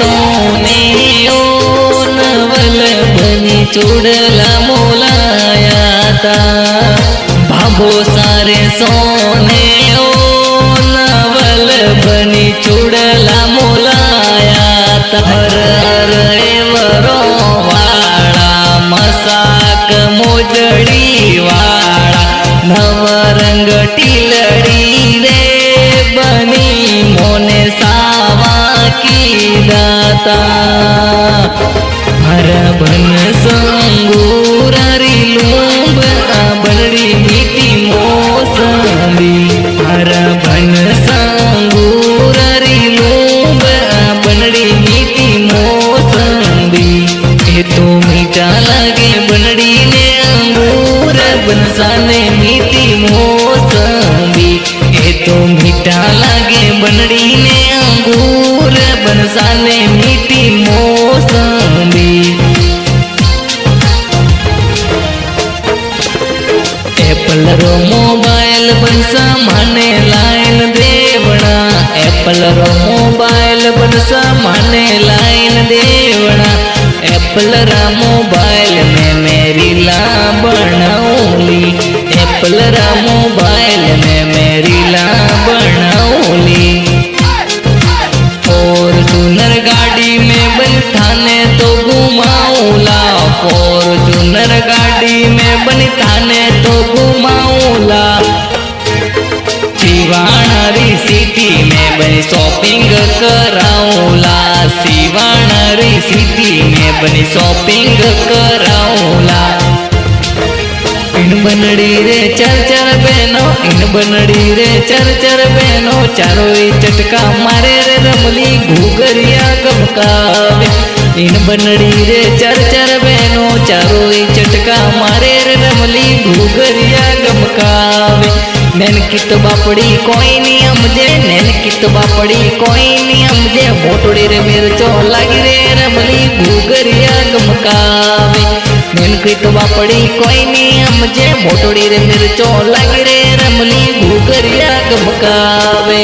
सोने ओ नवल बनी चूड़ला मोलाया था। भाभो सारे सोने ओ नवल बनी चूड़ला मोलाया था। हर हर एवरो वाला मसाक मोजड़ी वाला नवरंग टीलड़ी रे बनी मोने सावा की दाता। हर बन संगूरारी लूंब बनड़ी मीठी मोसंबी। हर बन संगूरारी लूंब बनड़ी मीठी मोसंबी। ये तो मीठा लगे बनड़ी ने अंगूर बनसाने मीठी मोसंबी। ये तो मीठा लगे बनड़ी ने अंगूर बनसाने मीठी मोसंबी। एप्पल रो मोबाइल बनसा माने लाइन देवना। एप्पल रो मोबाइल बनसा माने लाइन देवना। एप्पल रा मोबाइल में मेरी ला बनाऊली। एप्पल रा मोबाइल में मेरी ला बनाऊली। फॉर्चूनर गाड़ी में बन थाने तो घुमाऊला। फॉर्चूनर गाड़ी में बन थाने तो घुमाऊला। सिवाणारी सिटी में बनी शॉपिंग कराऊला। सिवाणारी सिटी में बनी शॉपिंग कराऊला। इन बनड़ी रे चर चर बहनों, इन बनड़ी रे चर चर बहनों। चारों ही चटका मारे रे रमली घूगरिया गमकावे। इन बनड़ी रे चर चर बहनों चारों ही चटका मारे रे रमली घूगरिया गमकावे। नैन कित बापड़ी कोई नहीं हमजे, नैन कित बापड़ी कोई नहीं हमजे। मोटोड़ी रे मिर्चो लागी रे रमली घूगरिया गमकावे। नैन कित बापड़ी कोई नहीं हमजे। मोटोड़ी रे मिर्चो लागी रे रमली घूगरिया गमकावे।